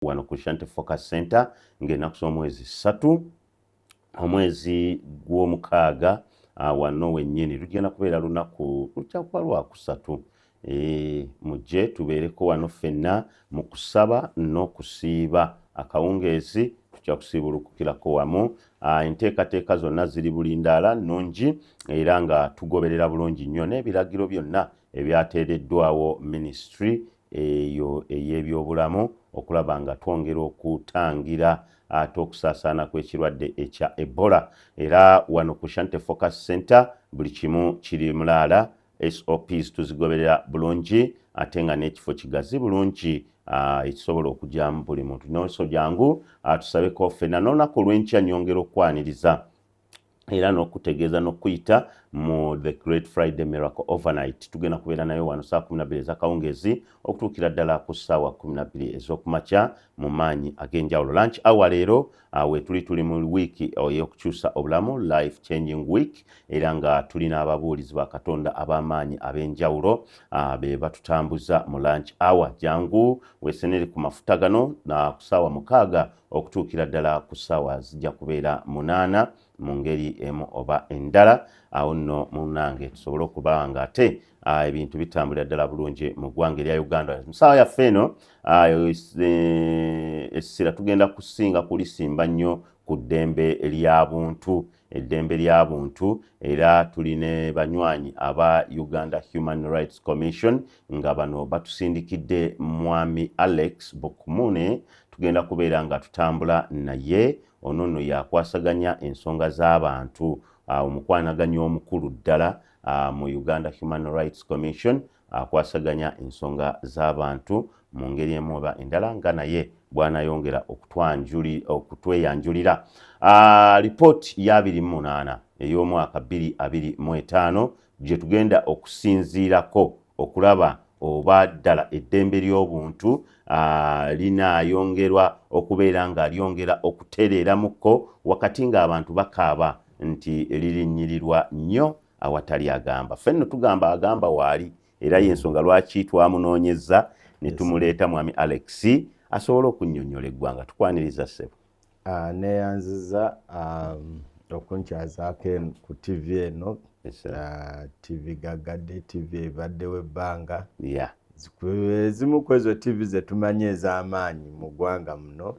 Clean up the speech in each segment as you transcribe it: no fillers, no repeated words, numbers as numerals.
wano ku Shante Focus Center ng'ennaku z'omwezi 3 omwezi gw'omukaaga wano wennyini lugenda kubeera lunaku lujja kuba lwakusatu mujje tubeereko wano ffenna mu kusaba n'okusiiba akawungeezi tujja kusiibulukukirako wamu enteekateeka zonna ziri bulindaala nnungi era nga tugoberera bulungi nnyo n'ebiragiro byonna ebyateereddwawo minisitule eyo ey'ebyobulamu okulaba nga twongera okutangira ate okusaasaana kw'ekirwadde ekya Ebola era wano ku Shante Focus Center buli kimu kiri mulaala SOPs tuzigoberera bulungi ate nga n'ekifo kigazi bulungi ekisobola okujyamu buli muntu n'oso jangu tusabeko ffenna n'olunaku olw'enkya nnyongera okwaniriza era n'okutegeeza n'okuyita mu the Great Friday Miracle Overnight tugenda kubeera nayo wano saa 12 ez'akawungeezi okutuukira ddala ku ssaawa 12 ez'okumakya mu maanyi ag'enjawulo. Lunch hour leero tuli mu wiiki ey'okukyusa obulamu life changing week era nga tulina ababuulizi ba Katonda ab'amaanyi ab'enjawulo be batutambuza mu lunch hour. Jangu weesenere ku mafuta gano na ku ssaawa 6 okutuukira ddala ku ssaawa zijja kubeera 8 mu ngeri emu oba endala awo nno munnange tusobole okuba nga ate ebintu bitambulira ddala bulungi mu ggwanga erya Uganda. Musawa yaffe eno essira tugenda kusinga kulisimba nnyo ku ddembe ly'abuntu eddembe ly'abuntu era tuline banywanyi aba Uganda Human Rights Commission nga bano batusindikidde mwami Alex Bokumune tugenda kubeera nga tutambula naye ono nno yakwasaganya ensonga z'abantu omukwanaganya omukulu ddala mu Uganda Human Rights Commission akwasaganya ensonga z'abantu mu ngeri emu oba endala nga naye bw'anayongera okutweyanjulira. Lipooti ya 28 ey'omwaka 2025 gye tugenda okusinziirako okulaba oba ddala eddembe ly'obuntu linaayongerwa okubeera nga lyongera okutereeramukko wakati ng'abantu bakaaba nti lirinnyirirwa nnyo awatali agamba. Ffenno tugamba agamba waali era y'ensonga lwaki twamunoonyezza ne tumuleeta mwami Alex asobole okunnyonnyola eggwanga. Tukwaniriza ssebo. Neeyanziza okunkyazaako ku TV eno TV Gagadde TV ebaddewo ebbanga ezimu ku ezo TV zetumanyi ez'amaanyi mu ggwanga muno.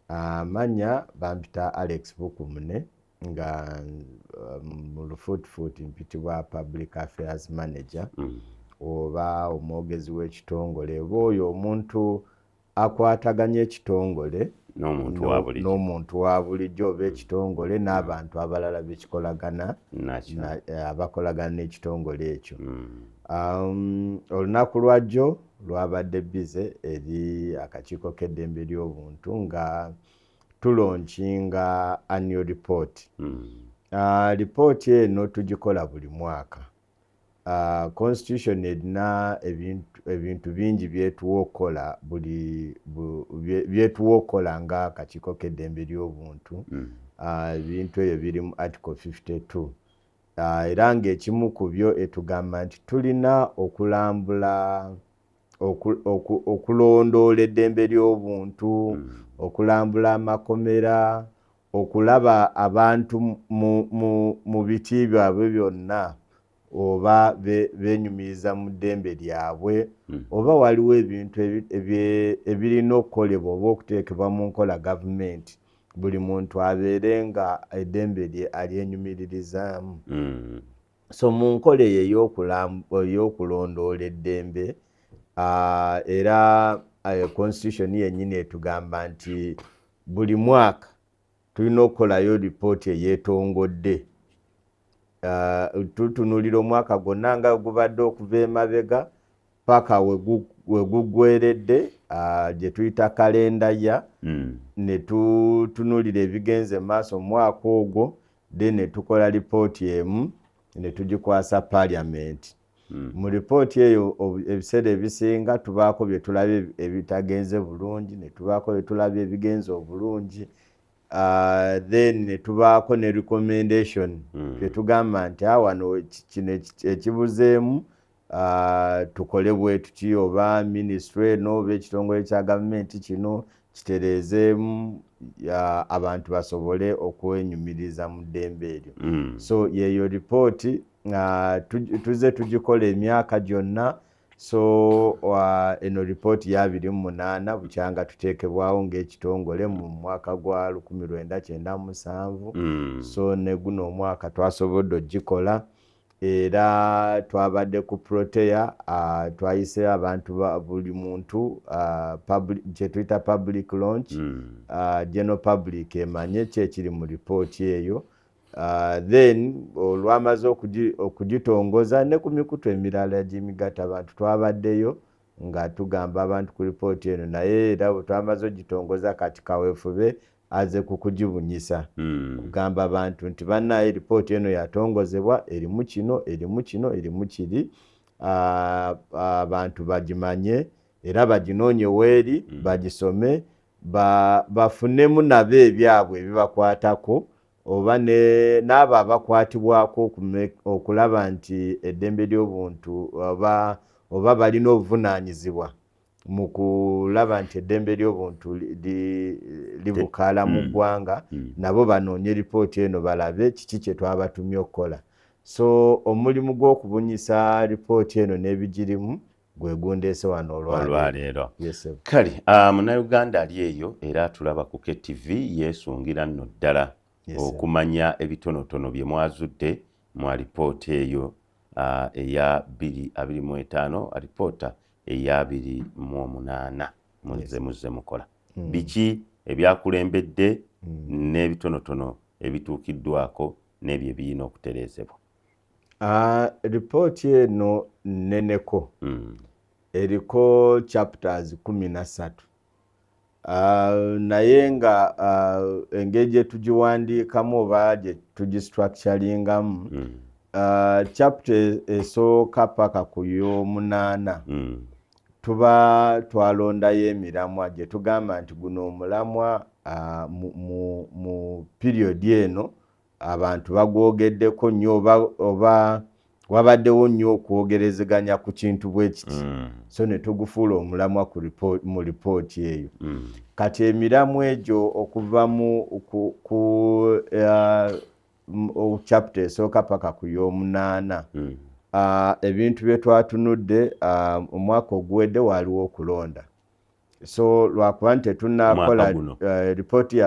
Amanya bampita Alex Bokumune nga mu lufuutifuuti mpitibwa Public Affairs Manager oba omwogezi w'ekitongole oba oyo omuntu akwataganya ekitongole n'omuntu wa bulijjo oba ekitongole n'abantu abalala bekikolagana abakolagana n'ekitongole ekyo. Olunaku lwajjo lwabadde bize eri akakiiko k'eddembe ly'obuntu nga tulonkinga annual report. Lipooti eno tugikola buli mwaka. Constitution erina ebintu bingi byetuwa okukola byetuwa okukola nga akakiiko k'eddembe ly'obuntu. Ebintu ebyo biri mu Article 52 era ng'ekimu ku byo etugamba nti tulina okulambula okulondoola eddembe ly'obuntu okulambula amakomera okulaba abantu mu biti byabwe byonna oba benyumiriza mu ddembe lyabwe oba waliwo ebintu ebirina okukolebwa oba okuteekebwa mu nkola gavumenti buli muntu abeere nga eddembe lye alyenyumiririzaamu. So mu nkola eyo ey'okulondoola eddembe era constitution yennyini etugamba nti buli mwaka tulina okukolayo lipooti eyeetongodde. Tutunulira omwaka gwonna nga gubadde okuva emabega paka we guggweredde gye tuyita kalenda ya ne tutunulira ebigenze maaso mu mwaka ogwo then ne tukola lipooti emu ne tugikwasa parliament. Mu lipooti eyo ebiseera ebisinga tubaako bye tulabye ebitagenze bulungi ne tubaako bye tulabye ebigenze obulungi then ne tubaako ne recommendation bye tugamba nti wano kino ekibuzeemu tukole bwe tuki oba ministry eno oba ekitongole kya gavumenti kino kitereezeemu abantu basobole okwenyumiriza mu ddembe eryo. So yeyo ripooti tuze tugikola emyaka gyonna. So eno ripooti ya 2008 bukyanga tuteekebwawo ng'ekitongole mu mwaka gwa 1997. So ne guno omwaka twasobodde ogikola era twabadde ku Protea twayise abantu buli muntu kye tuyita public launch general public emanye kyekiri mu ripooti eyo. Then olwamaze okugitongoza ne ku mikutu emirala gimigatta abantu twabaddeyo nga tugamba abantu ku ripooti eno, naye era bwe twamaze ogitongoza kati kaweefube aze kukugibunyisa kugamba abantu nti bannaye ripooti eno yatongozebwa erimu kino erimu kino erimu kiri, abantu bagimanye era baginoonye weeri bagisome bafunemu nabo ebyabwe ebibakwatako oba n'abo abakwatibwako okulaba nti eddembe ly'obuntu oba balina obuvunaanyizibwa mu kulaba nti eddembe ly'obuntu libukaala mu ggwanga, nabo banoonye ripooti eno balabe kiki kye twabatumye okukola. So omulimu gw'okubunyisa ripooti eno n'ebigirimu gwe gundeese wano olwaleero. Yes, kale munnayuganda ali eyo era tulaba ku KTV yeesungira nno ddala okumanya ebitonotono bye mwazudde mu alipoota eyo eya 2025 alipoota eya 2008 muzze mukola. Biki ebyakulembedde n'ebitonotono ebituukiddwako n'ebyo ebirina okutereezebwa? Ripooti eno nneneko eriko chapters 13. Naye nga engeri gye tugiwandiikamu oba gye tugistructuringamu chapter esooka paka ku y'omunaana tuba twalondayo emiramwa gye tugamba nti guno omulamwa mu period eno abantu bagwogeddeko nnyo oba wabaddewo nnyo okwogerezeganya ku kintu bwe kiti. So ne tugufuula omulamwa mu ripooti eyo. Kati emiramwa egyo okuva ku chapter esooka paka ku y'omunaana ebintu bye twatunudde omwaka oguwedde waaliwo okulonda. So lwakuba nti tetunnakola ripooti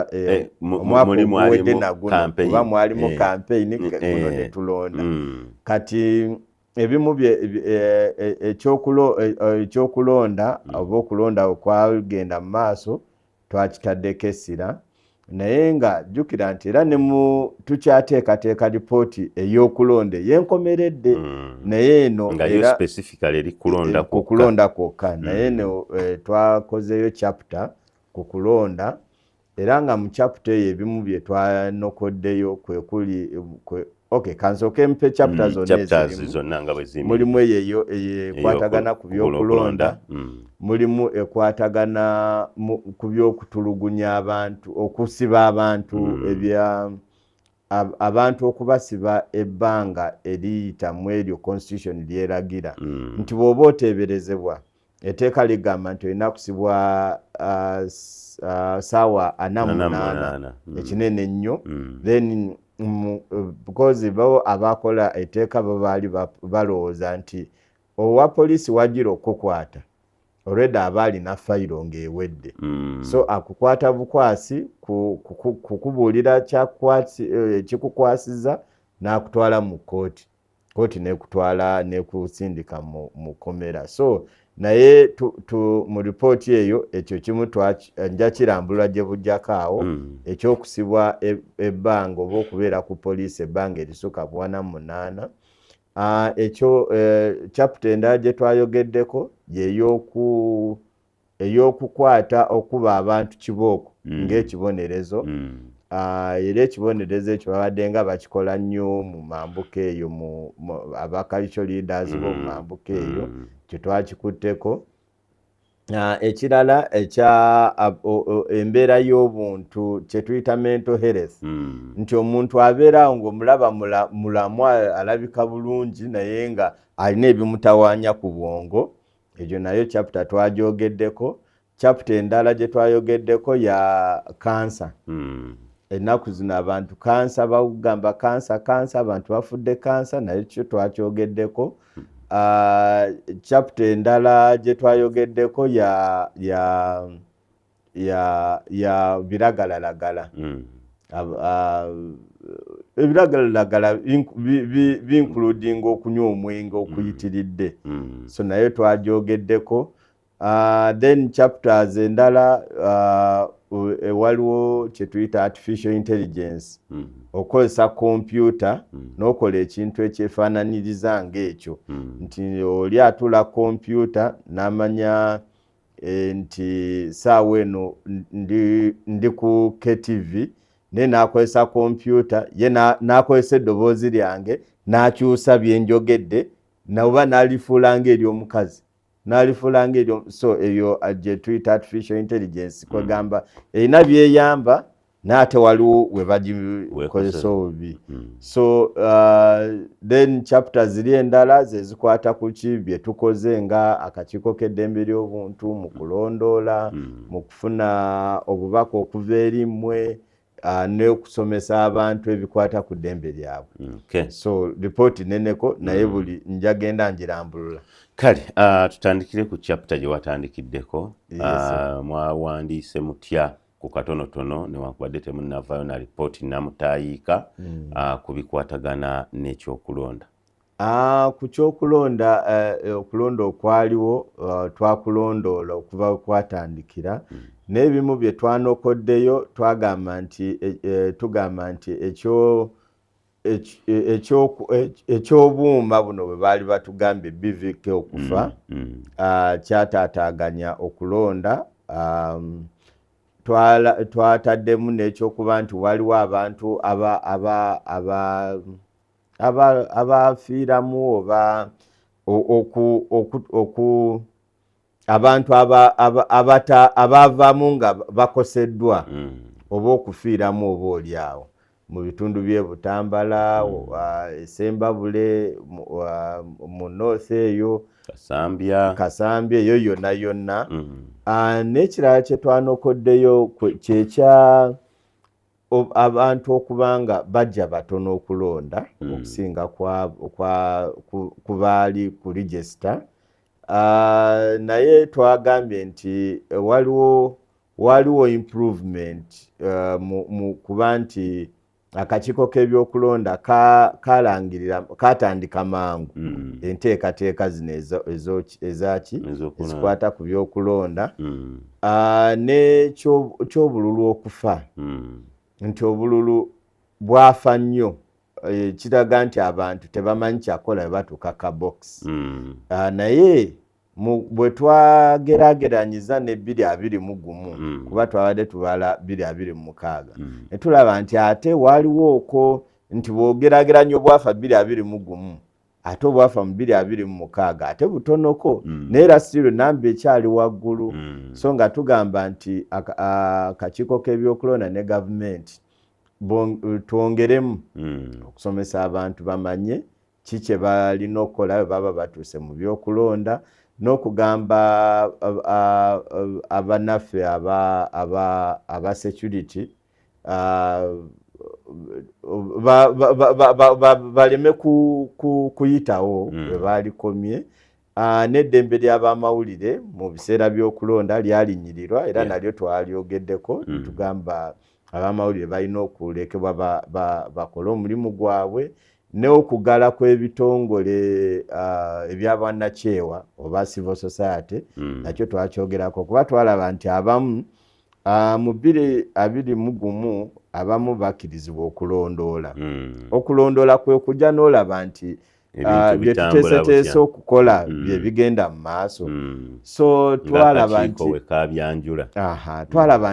omwaka oguwedde naguno kuba mwalimu kampeyini guno tetulonda. Kati ebimu ekyokulonda oba okulonda okwagenda mu maaso twakitaddeko essira, naye nga jjukira nti era tukyateekateeka ripooti ey'okulonda ey'enkomeredde, naye eno nga yo specifically eri kulonda kwokka, naye eno twakozeyo chapter ku kulonda, era nga mu chapter eyo ebimu bye twanokoddeyo kwe kuli kansooke mpe chapter zonna nga bwe ziri. Mulimu eyo ekwatagana ku by'okulonda, mulimu ekwatagana ku by'okutulugunya abantu, okusiba abantu, abantu okubasiba ebbanga eriyita mu eryo constitution lyeragira nti bw'oba oteeberezebwa etteeka ligamba nti olina kusibwa ssaawa 48 ekinene ennyo. Then because bo abakola etteeka babaali balowooza nti owa poliisi wagira okukwata already aba alina fayiro ng'ewedde. So akukwata bukwasi kukubuulira kikukwasiza n'akutwala mu kooti n'ekutwala n'ekusindika mu komera. So naye mu ripooti eyo ekyo kimu nja kirambulwa gye bujjako awo ekyokusibwa ebbanga oba okubeera ku poliisi ebbanga erisukka 48. Ekyo chapter endala gye twayogeddeko ey'okukwata okuba abantu kibooko ng'ekibonerezo. Era ekibonerezo ekyo babadde nga bakikola nnyo mu mambuka eyo aba cultural leaders b'omu mambuka eyo kye twakikutteko. Ekirala embeera y'obuntu kye tuyita mental health, nti omuntu abeera ng'omulaba mulamwa alabika bulungi naye nga alina ebimutawaanya ku bwongo. Egyo nayo chapter twagyogeddeko. chapter endala gye twayogeddeko ya kansa. Ennaku zino abantu kansa bagamba kansa abantu bafudde kansa naye kyo twakyogeddeko. Chapter endala gye twayogeddeko ya biragalalagala. Ebiragalalagala including okunywa omwenge okuyitiridde. So naye twagyogeddeko. Then chapters endala waliwo kye tuyita artificial intelligence. Okozesa computer n'okola ekintu ekyefaananiriza ng'ekyo. Nti oli atula computer n'amanya nti saawa eno ndi ku KTV naye n'akozesa computer ye n'akozesa eddoboozi lyange n'akyusa bye njogedde oba n'alifuula ng'ery'omukazi. So eyo gye tuyita artificial intelligence kwegamba erina byeyamba n'ate waliwo we bagikozesa obubi. So then chapter ziri endala ze zikwata ku ki bye tukoze nga akakiiko k'eddembe ly'obuntu mu kulondoola, mu kufuna obubaka okuva eri mmwe n'okusomesa abantu ebikwata ku ddembe lyabwe. So ripooti neneko naye buli njagenda njirambulula. Kale tutandikire ku chapter gye watandikiddeko. Mwawandiise mutya ku katonotono newankubadde temunnavaayo na ripooti namutayiika ku bikwatagana n'ekyokulonda? Ku kyokulonda okulonda okwaliwo twakulondoola okuva kwatandikira n'ebimu bye twanokoddeyo tugamba nti ekyobuuma buno bwe baali batugambye BVK okufa kyataataaganya okulonda. Twataddemu n'ekyokuba nti waliwo abantu abafiiramu oba abantu abavaamu nga bakoseddwa oba okufiiramu oba oliawo mu bitundu by'e Butambala, Sembabule, mu North eyo, Kasambya eyo yonna. N'ekirala kye twanokoddeyo kyekya abantu okubanga bajja batono okulonda okusinga ku baali ku register. Naye twagambye nti waliwo improvement mu kuba nti akakiiko k'ebyokulonda katandika mangu enteekateeka zino ezikwata ku byokulonda n'ekyobululu okufa. Nti obululu bwafa nnyo kiraga nti abantu tebamanyi kyakola bwe batuuka ka box. Naye bwe twagerageranyiza ne 2021 kuba twabadde tubala 2026 ne tulaba nti ate waliwo okwo nti bwogerageranya obwafa 2021 ate obwafa mu 2026 ate butonoko naye era still namba ekyali waggulu. So nga tugamba nti akakiiko k'ebyokulonda ne gavumenti twongeremu okusomesa abantu bamanye ki kye balina okukola bwe baba batuuse mu byokulonda, n'okugamba abannaffe aba security baleme kuyitawo bwe baalikomye. N'eddembe ly'abamawulire mu biseera by'okulonda lyalinyirirwa era nalyo twalyogeddeko. Tugamba abamawulire balina okulekebwa bakole omulimu gwabwe, n'okugala kw'ebitongole ebyabwannakyewa oba civil society nakyo twakyogerako kuba twalaba nti abamu mu 2021 abamu bakkirizibwa okulondoola. Okulondoola kwe kujja n'olaba nti bye tuteeseteese okukola bye bigenda mu maaso. So twalaba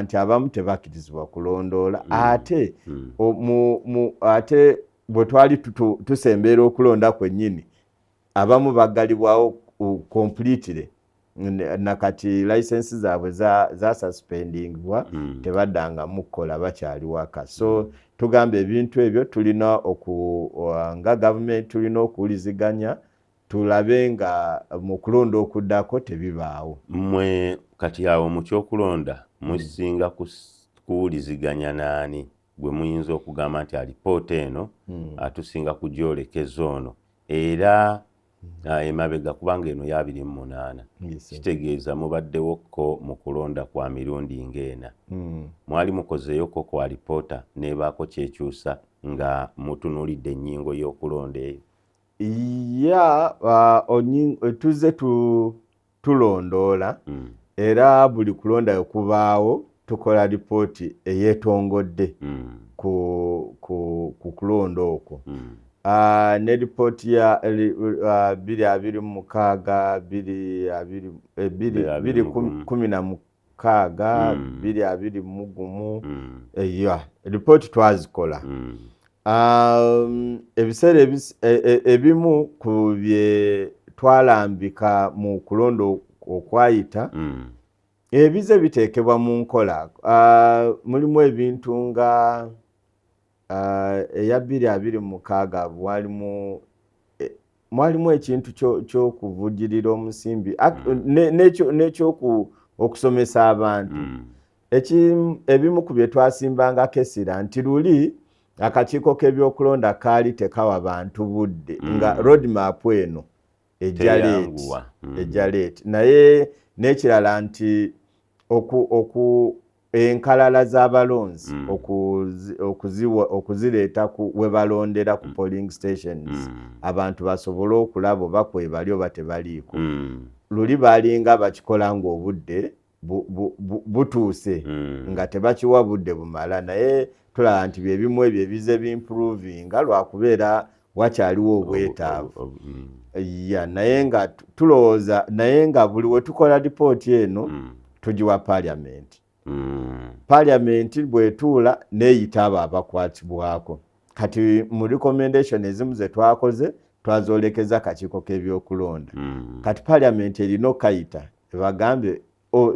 nti abamu tebakkirizibwa kulondoola. Ate bwe twali tusembeera okulonda kwennyini abamu baggalibwawo completely nakati license zaabwe za suspendingibwa tebaddanga mukola bakyali waka. So tugamba ebintu ebyo tulina nga gavumenti tulina okuwuliziganya tulabe nga mu kulonda okuddako tebibaawo. Mmwe kati awo mu kyokulonda musinga kuwuliziganya naani gwe muyinza okugamba nti alipoota eno atusinga kugyolekeza ono era emabega kubanga eno ya 28 kitegeeza mubaddewokko mu kulonda kwa mirundi ng'ena mwali mukozeyoko ku alipoota nebaako kyekyusa nga mutunulidde ennyingo y'okulonda eyo tuzze tulondoola era buli kulonda okubaawo tukola lipooti eyeetongodde ku kulonda okwo ne lipooti ya 2016 lipooti twazikola ebiseera ebimu ku bye twalambika mu kulonda okwayita ebize biteekebwa mu nkola mulimu ebintu nga eya 2026 mwalimu ekintu ky'okuvujjirira omusimbi n'ekyokusomesa abantu ebimu ku bye twasimbangako essira nti luli akakiiko k'ebyokulonda kaali tekawa bantu budde nga roadmap eno ejja leeti naye n'ekirala nti enkalala z'abalonzi okuzireeta we balondera ku polling stations abantu basobole okulaba oba kwebali oba tebaliiko luli baalinga bakikola ng'obudde butuuse nga tebakiwa budde bumala naye tulaba nti byebimu ebyo ebize bimprovinga lwakubeera wakyaliwo obwetaavu naye nga tulowooza naye nga buli we tukola lipooti eno tugiwa parliament parliament bwetuula neeyita abo abakwatibwako kati mu recommendation ezimu ze twakoze twazoolekeza kakiiko k'ebyokulonda kati parliament erina okayita ebagambe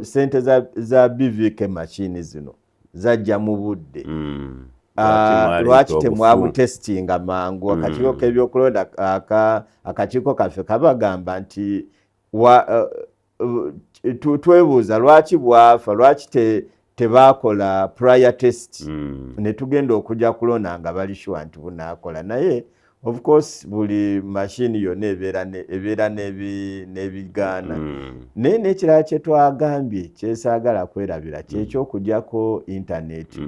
sente za BVK machine zino zajja mu budde lwaki temwabutesitinga mangu akakiiko k'ebyokulonda akakiiko kaffe kabagamba nti twebuuza lwaki bwafa lwaki tebakola prior test ne tugenda okujja kulona nga bali sure nti bunaakola naye of course buli machine yonna ebeera n'ebigaana naye n'ekirala kye twagambye kyesaagala kwerabira kyekyokugyako internet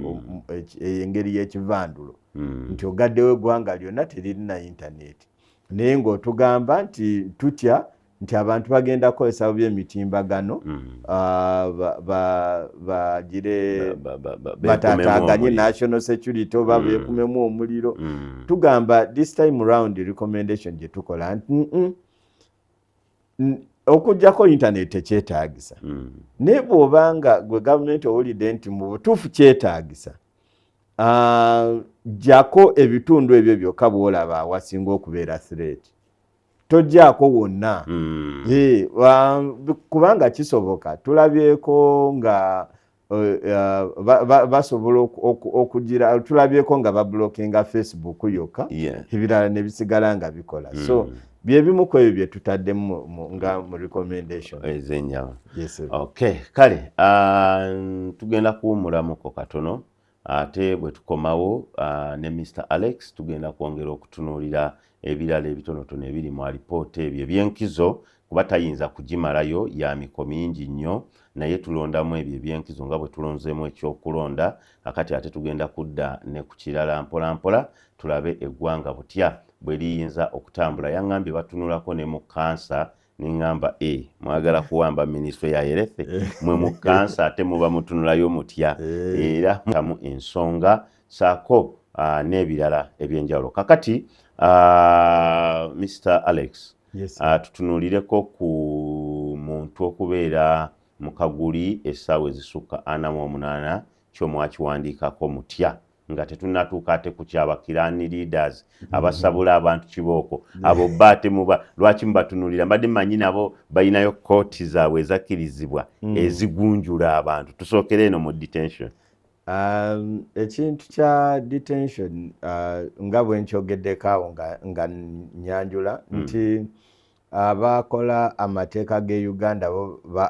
engeri y'ekivandulo nti ogaddewo eggwanga lyonna teririna internet naye ng'otugamba nti tutya nti abantu bagenda kukozesa by'emitimbagano bagire bataataaganye national security oba beekumemu omuliro tugamba this time round recommendation gye tukola nti okujjako internet tekyetaagisa naye bw'obanga gwe gavumenti owulidde nti mu butuufu kyetaagisa jjako ebitundu ebyo byokka bw'olaba awasinga okubeera threat tojjaako wonna kubanga kisoboka tulabyeko nga basobola okugira tulabyeko nga bablokinga Facebook yokka ebirala ne bisigala nga bikola so byebimu ku ebyo bye tutaddemu nga mu recommendation ezenjawulo okay kale tugenda kuwumulamuko katono ate bwe tukomawo ne Mr. Alex tugenda kwongera okutunuulira ebirala ebitonotono ebiri mu alipoota ebyo ebyenkizo kuba tayinza kugimalayo ya miko mingi nnyo naye tulondamu ebyo ebyenkizo nga bwe tulonzeemu ekyokulonda akati ate tugenda kudda ne ku kirala mpola mpola tulabe eggwanga butya bwe liyinza okutambula yaŋŋambye batunulako ne mu kansa niŋŋamba mwagala kuwamba minisitule ya health mwe mu kansa ate muba mutunulayo mutya era mutamu ensonga saako n'ebirala ebyenjawulo kakati Mr. Alex tutunulireko ku muntu okubeera mu Kaguli essaawa ezisukka 48 kyomwakiwandiikako mutya nga tetunnatuuka ate ku kyabakiraani leaders abasabula abantu kibooko abo ate lwaki mubatunulira mbadde mmanyi nabo balinayo kooti zaabwe ezakkirizibwa ezigunjula abantu tusookere eno mu detention ekintu kya detention nga bwe nkyogeddeko awo nga nyanjula nti abakola amateeka ge Uganda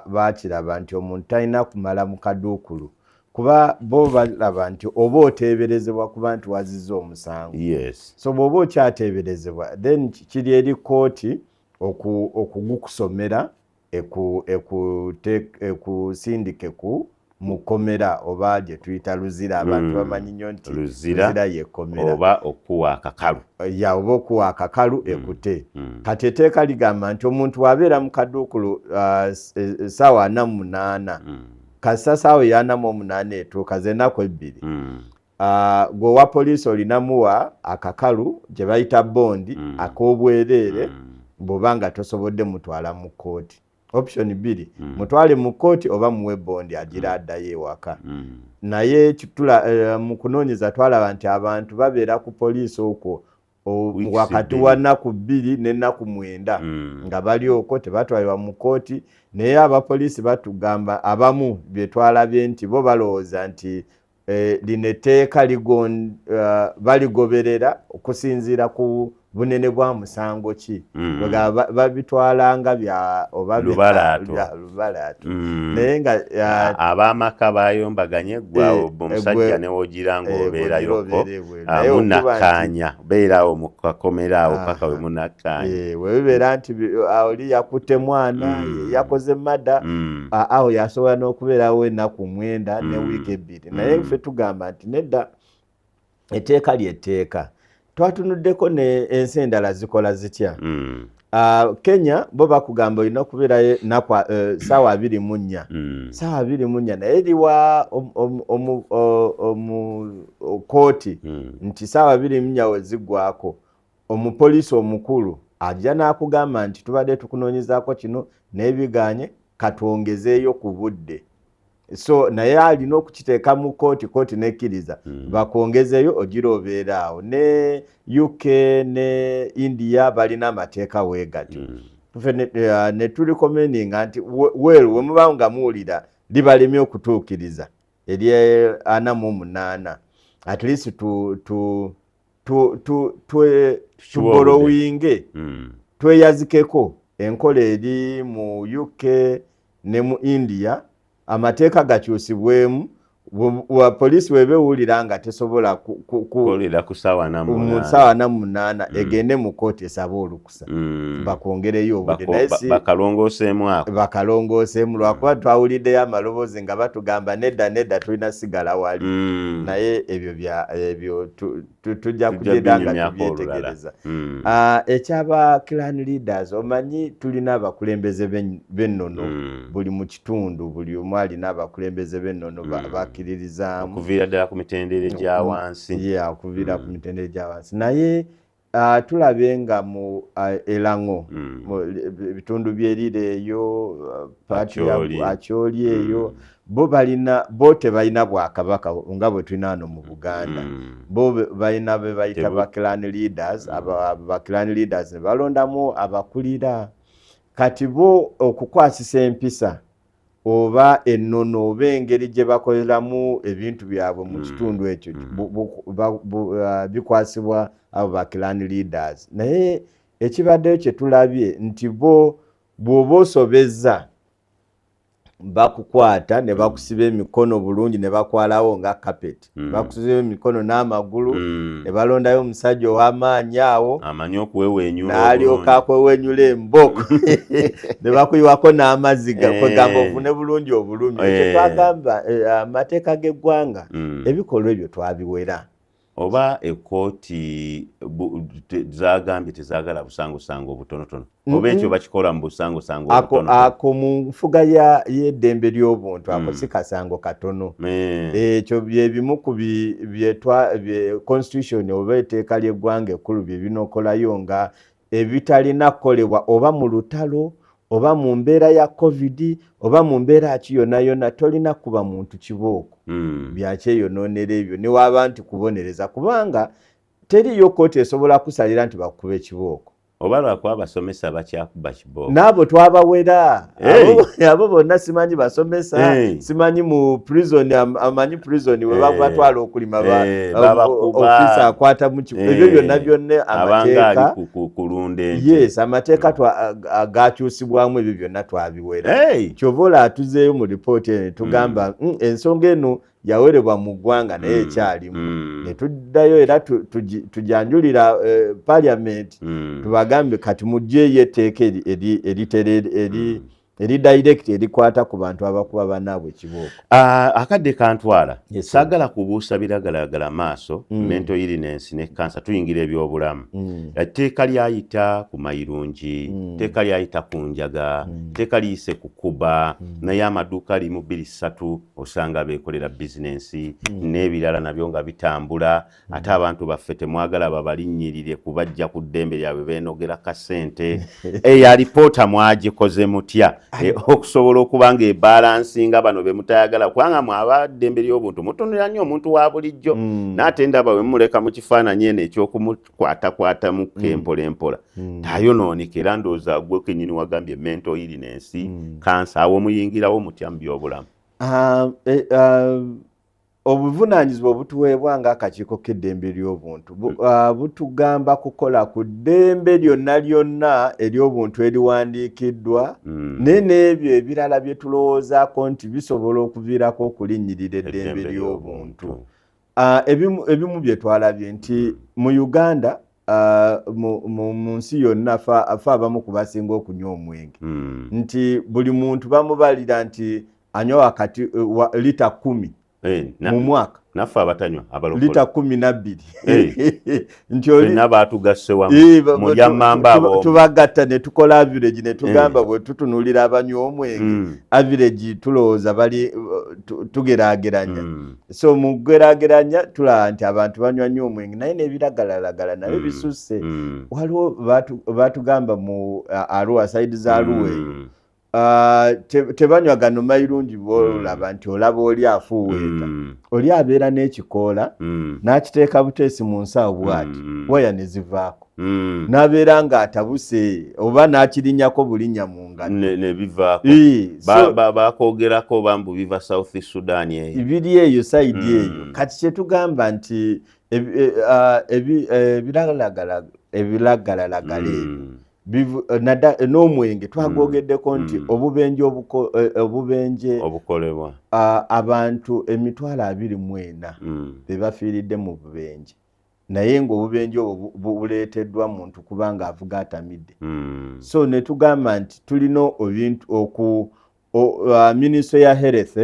bakiraba nti omuntu talina kumala mu kaduukulu kuba bo balaba nti oba oteeberezebwa kuba nti wazizza omusango. So bw'oba okyateeberezebwa then kiri eri kooti okugukusomera ekusindike ku mukomera oba gye tuyita luzira abantu bamanyi nnyo nti luzira yekomera oba okuwa akakalu oba okuwa akakalu ekute. Kati etteeka ligamba nti omuntu wabeera mu kaduukulu ssaawa 48 kasa ssaawa 48 etuuka z'ennaku 2 gweowa poliisi olinamuwa akakalu gye bayita bondi ak'obwereere bw'oba nga tosobodde mutwala mu kkooti. Option 2 mutwale mu kkooti oba muwe bondi agira addayo ewaka. Naye mu kunoonyeza twalaba nti abantu babeera ku poliisi okwo wakati wa nnaku 2 n'ennaku 9 nga bali okwo tebatwalibwa mu kkooti. Naye abapoliisi batugamba abamu bye twalabye nti bo balowooza nti lino etteeka baligoberera okusinziira ku bunene bwa musango ki babitwalanga bya oba lubalaato. Naye nga ab'amaka bayombaganye gwawo omusajja newogira ng'obeerayoko munakkaanya beerawo mu kakomera awo paka we munakkaanya. Webibeera nti oli yakutte mwana yakoze madda awo yasobola n'okubeerawo ennaku 9 ne wiiki 2. Naye ffe tugamba nti nedda etteeka ly'etteeka. Twatunuddeko n'ensi endala zikola zitya. Kenya bo bakugamba olina okubeerayo ssaawa 24 ssaawa 24 naye eriwa kooti nti ssaawa 24 we ziggwako omupoliisi omukulu ajja n'akugamba nti tubadde tukunoonyezaako kino n'ebiganye katwongezeeyo ku budde. So naye alina okukiteeka mu kooti nekkiriza bakwongezeeyo ogira obeera awo. Ne UK ne India balina amateeka weegatyo. Ne tulikomeninga nti weeru we muba nga muwulira libalemye okutuukiriza eri 48 at least tuborowinge tweyazikeko enkola eri mu UK ne mu India amateeka gakyusibwemu poliisi webewulira nga tesobola kukolera ku ssaawa 48 egende mu kooti esaba olukusa bakwongereyo obudde bakalongooseemu lwakuba twawuliddeyo amaloboozi nga batugamba nedda tulina sigala wali. Naye ebyo tujja kugenda nga tubyetegereza. Ekyaba clan leaders omanyi tulina abakulembeze b'ennono buli mu kitundu buli omu alina abakulembeze b'ennono bakkiririzaamu okuviira ddala ku mitendere gya wansi. Okuviira ku mitendere gya wansi. Naye tulabe nga mu Elango ebitundu byerire eyo Akyoli eyo bo tebalina bwakabaka nga bwe tulina wano mu Buganda. Bo balina be bayita ba clan leaders. Ba clan leaders ne balondamu abakulira. Kati bo okukwasisa empisa oba ennono oba engeri gye bakoleramu ebintu byabwe mu kitundu ekyo bikwasibwa abo ba clan leaders. Naye ekibaddeyo kye tulabye nti bo bw'oba osobezza bakukwata ne bakusiba emikono bulungi ne bakwalawo nga carpet bakusiba emikono n'amagulu ne balondayo omusajja ow'amaanyi awo amanyi okuwewenyula n'alyoka akwewenyula emboko ne bakuyiwako n'amazzi kwegamba ofune bulungi obulumi. Ekyo twagamba amateeka g'eggwanga ebikolwa ebyo twabiwera. Oba ekkooti zagambye tezaagala busangosango obutonotono oba ekyo bakikola mu busangosango obutono ako mu nfuga y'eddembe ly'obuntu ako si kasango katono. Ekyo byebimu ku constitution oba etteeka ly'eggwanga ekkulu bye binokolayo nga ebitalina kukolebwa oba mu lutalo oba mu mbeera ya COVID oba mu mbeera ki yonna tolina kuba muntu kibooko byakyeyonoonera ebyo ne waba nti kubonereza kubanga teriyo kooti esobola kusalira nti bakube kibooko. oba lwakuba abasomesa bakyakuba kibooko n'abo twabawera abo bonna simanyi basomesa simanyi mu prison amanyi prison we babatwala okulima office akwata mu ebyo byonna amateeka yes amateeka agakyusibwamu ebyo byonna twabiwera kyova atuzeeyo mu ripooti eno tugamba ensonga eno yawerebwa mu ggwanga naye ekyalimu ne tuddayo era tujanjulira parliament tubagambe kati mugyeyo etteeka eri direct erikwata ku bantu abakuba bannaabwe ekibooko. Akadde kantwala saagala kubuusa biragalagala maaso mental illness ne cancer tuyingira ebyobulamu etteeka lyayita ku mayirungi etteeka lyayita ku njaga etteeka liyise ku kuba naye amaduuka limu 2-3 osanga beekolera bizinensi n'ebirala nabyo nga bitambula ate abantu baffe temwagala babalinnyirire kubajja ku ddembe lyabwe beenogera kasente eyalipoota mwagikoze mutya okusobola okuba nga ebalansinga bano be mutayagala kubanga mwabaddembe ly'obuntu mutunulira nnyo omuntu wa bulijjo n'ate ndaba we mumuleka mu kifaananyi eno eky'okumukwatakwatamu empola tayonooneka era ndowooza gwe kennyini wagambye mental illness kansa awo muyingirawo mutya mu byobulamu. Obuvunaanyizibwa obutuweebwa ng'akakiiko k'eddembe ly'obuntu butugamba kukola ku ddembe lyonna ery'obuntu eriwandiikiddwa naye n'ebyo ebirala bye tulowoozaako nti bisobola okuviirako okulinnyirira eddembe ly'obuntu. Ebimu bye twalabye nti mu Uganda mu nsi yonna fe abamu ku basinga okunywa omwenge nti buli muntu bamubalira nti anywa wakati lita 10 mu mwaka naffe abatanywa abalokole lita 12 nti oli n'abaatugasse wamu mulya mmamba abo tubagatta ne tukola average ne tugamba bwe tutunulira abanywa omwenge average tulowooza bali tugeraageranya so mu kugeraageranya tulaba nti abantu banywa nnyo omwenge naye n'ebiragalalagala nabyo bisusse waliwo baatugamba mu Arua side za Arua tebanywa gano mayirungi bolaba nti olaba oli afuuweeta oli abeera n'ekikoola n'akiteeka buteesi mu nsawo bw'ati waya ne zivaako n'abeera ng'atabuse oba n'akirinyako bulinnya mu ngano ne bivaako bakoogerako bambu biva South Sudan eyo biri eyo sayidi eyo kati kye tugamba nti ebiragalalagala ebyo n'omwenge twagogeddeko nti obubenje obukolebwa abantu 24,000 be bafiiridde mu bubenje naye ng'obubenje obwo buleeteddwa muntu kubanga avuga atamidde so ne tugamba nti tulina ebintu minisitule ya health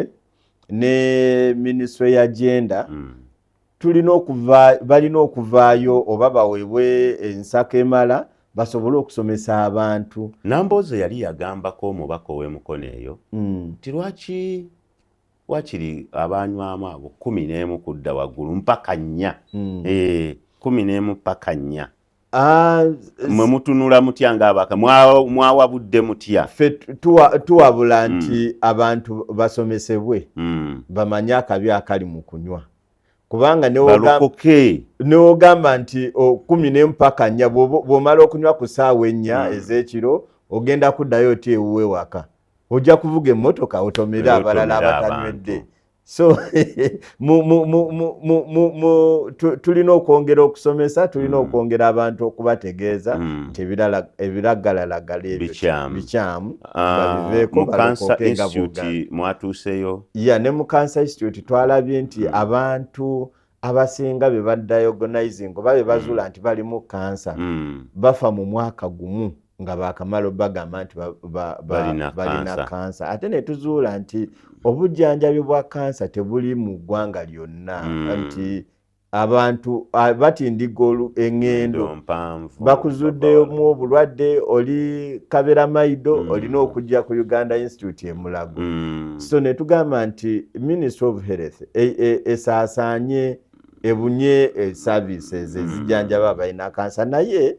ne minisitule ya gender balina okuvaayo oba baweebwe ensako emala basobole okusomesa abantu. Nambooze yali yagambako omubaka ow'emukono eyo nti lwaki wakiri abanywamu abo 11 kudda waggulu mpaka 4 11 mpaka 4 mwe mutunula mutya ng'abaka mwawabudde mutya? Ffe tuwabula nti abantu basomesebwe bamanye akabi akali mu kunywa kubanga neogamba nti 11 mpaka 4 bw'omala okunywa ku ssaawa 4 ez'ekiro ogenda kuddayo oti ewuwe waka ojja kuvuga emmotoka otomere abalala abatanywedde so tulina okwongera okusomesa tulina okwongera abantu okubategeeza nti ebiragalalagala ebyo bikyamu babiveeko balokokenga buga. Mwatuuseyo ne mu Cancer Institute twalabye nti abantu abasinga be badiagonizinga oba be bazuula nti balimu kansa bafa mu mwaka gumu nga bakamala bagamba nti balina kansa ate ne tuzuula nti obujjanjabi bwa kansa tebuli mu ggwanga lyonna nti abantu batindiga eŋŋendo bakuzuddeyo mu obulwadde oli kabera maido olina okujja ku Uganda Institute e Mulago so ne tugamba nti Ministry of Health esaasaanye ebunye services ezijjanjaba abalina kansa naye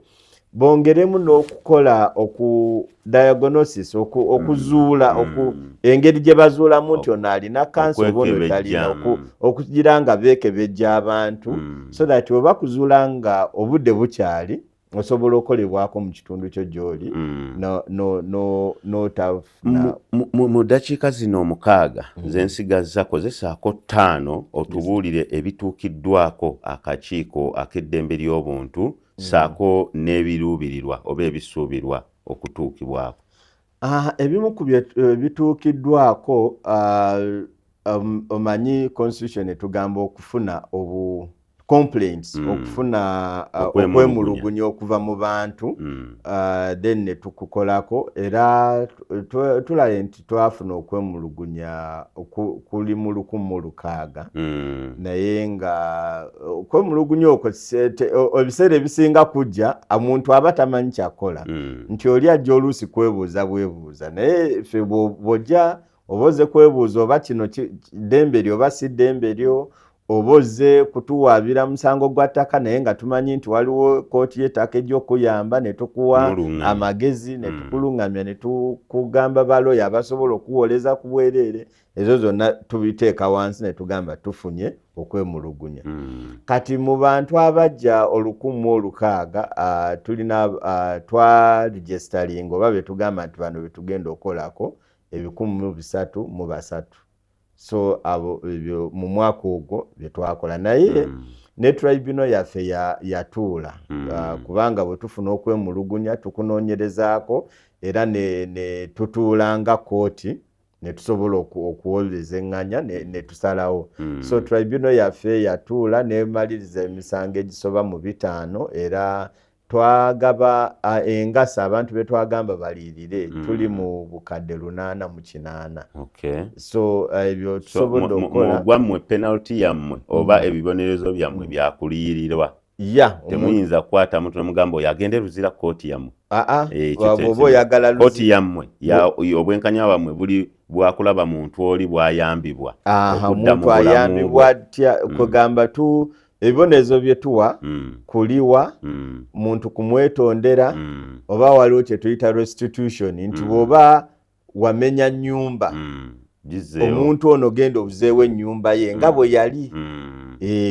bongeremu n'okukola diagnosis okuzuula engeri gye bazuulamu nti ono alina kansa oba ono talina okugira nga beekebejja abantu so that we bakuzuula nga obudde bukyali osobola okolebwako mu kitundu kyo gy'oli n'otafuna mu ddakiika zino 6 nze nsigazza kozesaako 5 otubuulire ebituukiddwako akakiiko ak'eddembe ly'obuntu saako n'ebiruubirirwa oba ebisuubirwa okutuukibwako. Ebimu ku bituukiddwako omanyi constitution etugamba okufuna complaints okufuna okwemulugunya okuva mu bantu then ne tukukolako era tulaye nti twafuna okwemulugunya kuli mu 1,600 naye nga okwemulugunya okwo ebiseera ebisinga kujja omuntu aba tamanyi kyakola nti oli ajja oluusi kwebuuza bwebuuza naye ffe bw'ojja oba ozze kwebuuza oba kino ddembe lyo oba si ddembe lyo oba ozze kutuwaabira musango gwa ttaka naye nga tumanyi nti waliwo kooti y'ettaka egy'okuyamba ne tukuwa amagezi ne tukuluŋŋamya ne tukugamba balooya abasobola okuwoleza ku bwereere ezo zonna tubiteeka wansi ne tugamba tufunye okwemulugunya. Kati mu bantu abajja 1,600 tulina twaregistaringa oba betugamba nti bano betugenda okukolako 303. So abo ebyo mu mwaka ogwo byetwakola naye ne tribunal yaffe yatuula kubanga bwe tufuna okwemulugunya tukunoonyerezaako era ne tutuulanga kooti ne tusobola okuwolezenganya ne tusalawo. So tribunal yaffe yatuula nemaliriza emisango egisoba mu 5 era twagaba engasa abantu betwagamba balirire tuli mu bukadde 808. Okay. So ebyo tusobodde okukola gwammwe penalty yammwe oba ebibonerezo byammwe byakuliyirirwa. Temuyinza kukwata muntu n'omugamba oyo agende luzira kooti yammwe. Bw'oba oyagala kooti yammwe obwenkanya bwammwe buli bwakulaba muntu oli bwayambibwa. Omuntu ayambibwa atya kugamba ebibonerezo bye tuwa kuliwa muntu kumwetondera oba waliwo kye tuyita restitution nti bw'oba wamenya nnyumba omuntu ono genda obuzeewo ennyumba ye nga bwe yali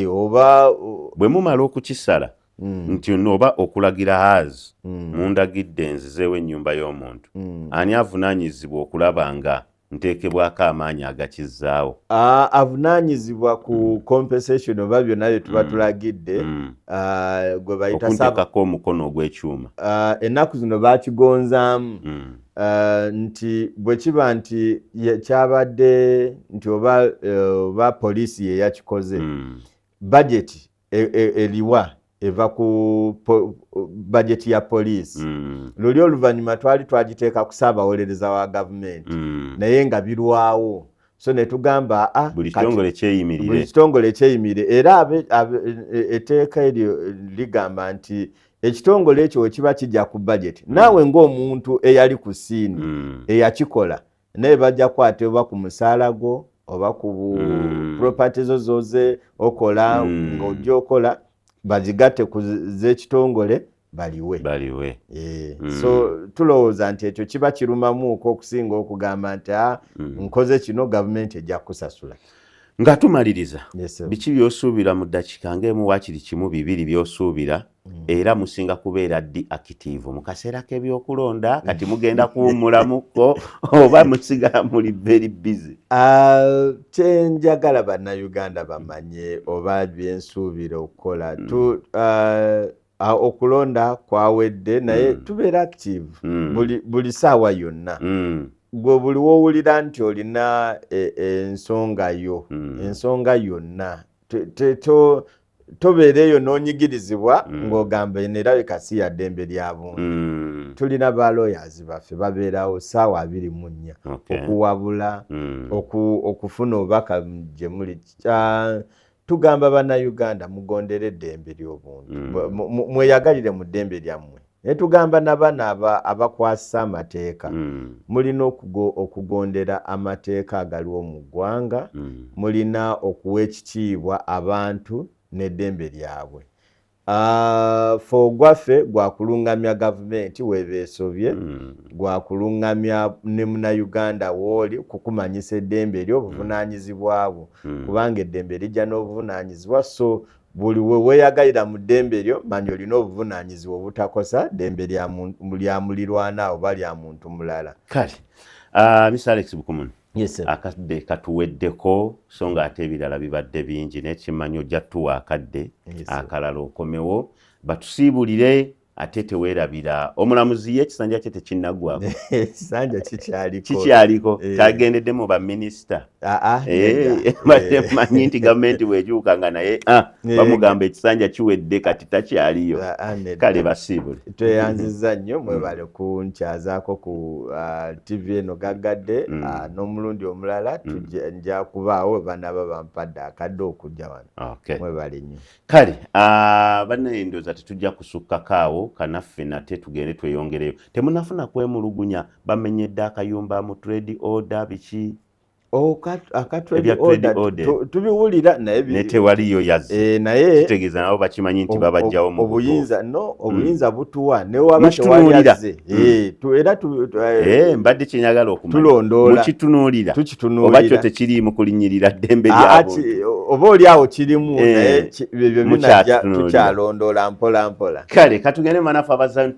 oba bwe mumala okukisala nti oba okulagira haazi mundagidde nzizeewo ennyumba y'omuntu ani avunaanyizibwa okulaba nga nteekebwako amaanyi agakizzaawo? Avunaanyizibwa ku compensation oba byonna bye tuba tulagidde gwe bayita okunteekako omukono ogw'ekyuma. Ennaku zino baakigonzaamu nti bwe kiba nti kyabadde nti oba poliisi ye yakikoze budget eriwa eva ku budget ya poliisi luli oluvannyuma twagiteeka ku ssaabawolereza wa gavumenti naye nga birwawo so ne tugamba buli kitongole kyeyimirire era etteeka eryo ligamba nti ekitongole ekyo wekiba kijja ku budget naawe ng'omuntu eyali ku siini eyakikola naye bajja kwatebwa ku musaala gwo oba ku property zo zoze okola ng'ojja okola bazigatte ku z'ekitongole baliwe. So tulowooza nti ekyo kiba kirumamuuko okusinga okugamba nti nkoze kino gavumenti ejja kusasula. Nga tumaliriza biki by'osuubira mu ddakiika ng'emu waakiri 1 2 by'osuubira era musinga kubeera ddi active mu kaseera k'ebyokulonda kati mugenda kuwummulamuko oba musigala muli very busy? Kyenjagala bannayuganda bamanye oba byensuubira okukola okulonda kwawedde naye tubeera active buli ssaawa yonna. Gwe buli wowulira nti olina ensonga yonna tobeereeyo n'onyigirizibwa ng'ogamba nerabika si ya ddembe lya buntu. Tulina ba lawyers baffe babeerawo ssaawa 24 okuwabula okufuna obubaka gye muli. Tugamba bannayuganda mugondere eddembe ly'obuntu mweyagalire mu ddembe lyammwe. Ne tugamba n'abaana abakwasa amateeka mulina okugondera amateeka agaliwo mu ggwanga mulina okuwa ekitiibwa abantu n'eddembe lyabwe. Gwaffe gwakuluŋŋamya gavumenti weebeesobye gwakuluŋŋamya ne munnayuganda w'oli kukumanyisa eddembe lyo obuvunaanyizibwa bwo kubanga eddembe lijja n'obuvunaanyizibwa so buli we weyagalira mu ddembe lyo manya olina obuvunaanyizibwa obutakosa ddembe lya mulirwana oba lya muntu mulala. Kale Mr. Alex Bukumun, akadde katuweddeko so nga ate ebirala bibadde bingi naye kimanyi ojja tuwa akadde akalala okomewo batusiibulire ate teweerabira omulamuzi ye ekisanja kye tekinnaggwako. Ekisanja kikyaliko kyagendeddemu baminisita manyi nti gavumenti bwekyuka nga naye bamugamba ekisanja kiwedde kati takyaliyo. Kale basiibule. Tweyanziza nnyo mwebale kunkyazaako ku TV eno gaggadde n'omulundi omulala nja kubaawo banaaba bampadde akadde okujja wano. Mwebale nnyo. Kale bannaye ndowooza tetujja kusukkako awo kanaffe nate tugende tweyongereyo. Temunafuna kwemulugunya bamenyedde akayumba mu trade order biki? Trade order tubiwulira naye tewaliyo yazze. Naye kitegeeza nabo bakimanyi nti babajjawo mu obuyinza butuwa ne waba tewali yazze. Era mbadde kyenyagala okumanya mukitunuulira oba kyo tekiriimu kulinyirira ddembe lyabwe oba oli awo kirimu naye ebyo binajja tukyalondoola mpola mpola. Kale katugende manafu abazaani